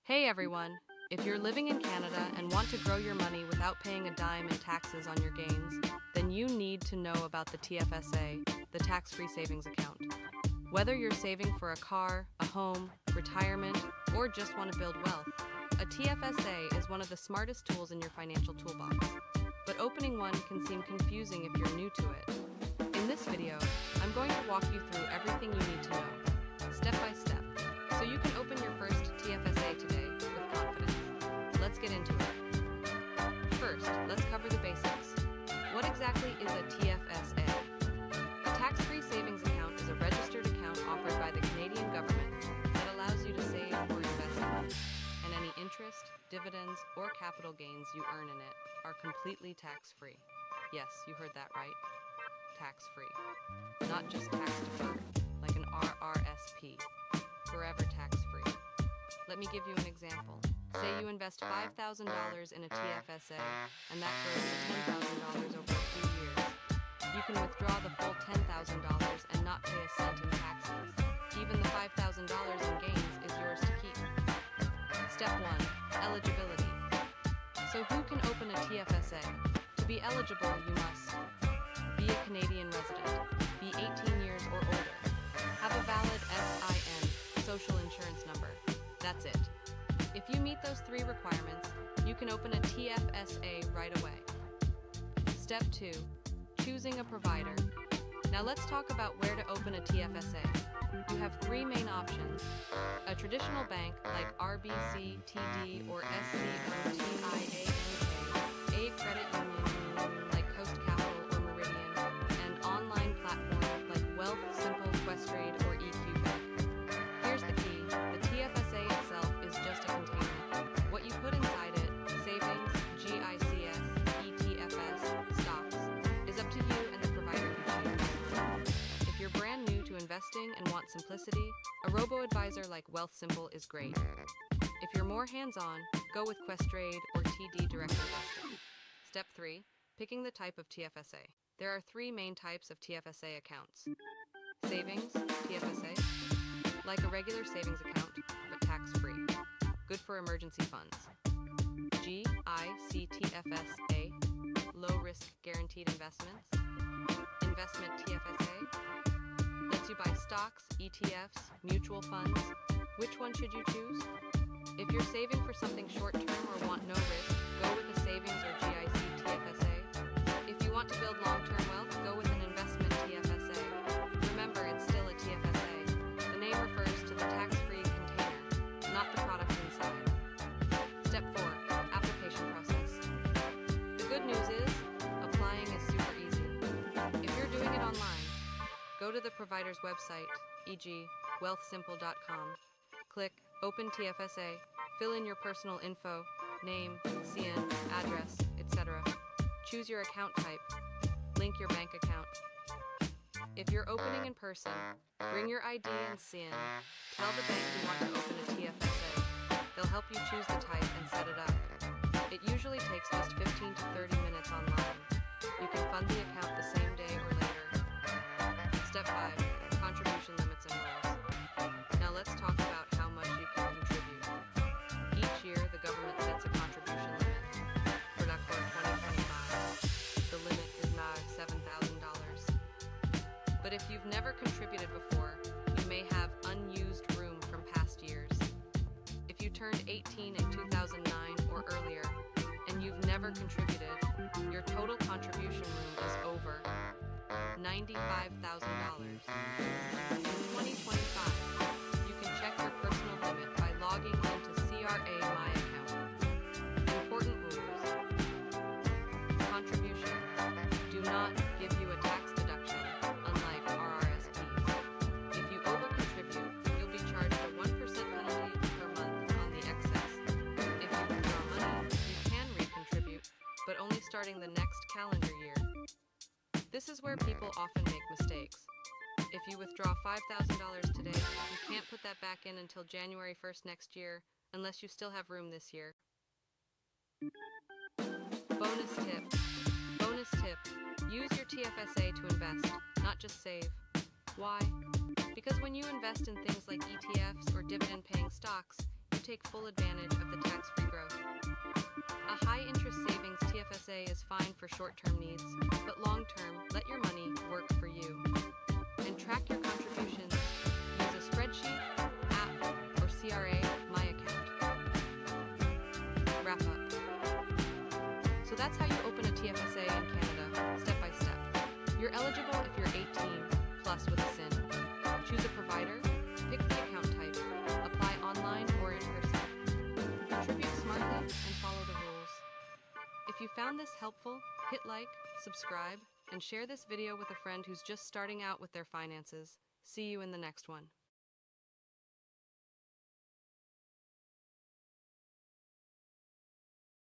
Hey everyone! If you're living in Canada and want to grow your money without paying a dime in taxes on your gains, then you need to know about the TFSA, the tax-free savings account. Whether you're saving for a car, a home, retirement, or just want to build wealth, a TFSA is one of the smartest tools in your financial toolbox. But opening one can seem confusing if you're new to it. In this video, I'm going to walk you through everything you need to know, step by step, so you can open your first TFSA today with confidence. Let's get into it. First, let's cover the basics. What exactly is a TFSA? A tax-free savings account is a registered account offered by the Canadian government that allows you to save or invest money, and any interest, dividends, or capital gains you earn in it are completely tax-free. Yes, you heard that right. Tax-free. Not just tax-deferred, like an RRSP. Forever tax-free. Let me give you an example. Say you invest $5,000 in a TFSA, and that grows to $10,000 over a few years. You can withdraw the full $10,000 and not pay a cent in taxes. Even the $5,000 in gains is yours to keep. Step 1. Eligibility. So who can open a TFSA? To be eligible, you must be a Canadian resident, be 18 years or older, have a valid SIN, social insurance number. That's it. If you meet those 3 requirements, you can open a TFSA right away. Step 2. Choosing a provider. Now let's talk about where to open a TFSA. You have 3 main options. A traditional bank like RBC, TD, or SCOTIANK, a credit union like Coast Capital or Meridian, and online platform like Wealth, Simple, Questrade, or EQ Bank. Here's the key. The TFSA itself is just a container. What you put inside it, savings, GICS, ETFS, stocks, is up to you and the provider you choose. If you're brand new to investing and want simplicity, a robo-advisor like Wealth Simple is great. If you're more hands-on, go with Questrade or TD Direct Investing. Step 3. Picking the type of TFSA. There are 3 main types of TFSA accounts. Savings, TFSA, like a regular savings account, but tax-free. Good for emergency funds. GICTFSA, low-risk guaranteed investments. Investment TFSA, lets you buy stocks, ETFs, mutual funds. Which one should you choose? If you're saving for something short-term or want no risk, go with a savings or GIC TFSA. If you want to build long-term wealth, go with an investment TFSA. Remember, it's still a TFSA. The name refers to the tax-free container, not the product inside. Step 4. Application process. The good news is, applying is super easy. If you're doing it online, go to the provider's website, e.g., wealthsimple.com. Click Open TFSA, fill in your personal info, name, CN, address, etc. Choose your account type, link your bank account. If you're opening in person, bring your ID and CN. Tell the bank you want to open a TFSA. They'll help you choose the type and set it up. It usually takes just 15 to 30 minutes online. You can fund the account the same day or later. Step 5. Contribution limits and rules. Now let's talk about how much you can contribute. Each year, the government sets a contribution limit. For for 2025, the limit is now $7,000. But if you've never contributed before, you may have unused room from past years. If you turned 18 in 2009 or earlier, and you've never contributed, your total contribution room is over $95,000. In 2025, you can check your personal limit by logging into CRA My Account. Important rules. Contributions do not give you a tax deduction, unlike RRSPs. If you overcontribute, you'll be charged a 1% penalty per month on the excess. If you withdraw money, you can recontribute, but only starting the next calendar year. This is where people often make mistakes. If you withdraw $5,000 today, you can't put that back in until January 1st next year, unless you still have room this year. Bonus tip. Bonus tip. Use your TFSA to invest, not just save. Why? Because when you invest in things like ETFs or dividend-paying stocks, you take full advantage of the tax-free growth. A high-interest savings TFSA is fine for short-term needs, but long-term, let your money work for you. And track your contributions. Use a spreadsheet, app, or CRA My Account. Wrap up. So that's how you open a TFSA in Canada, step by step. You're eligible if you're 18 plus with a SIN. Choose a provider, pick the account type, apply online or in person. Contribute smartly and follow the rules. If you found this helpful, hit like, subscribe, and share this video with a friend who's just starting out with their finances. See you in the next one.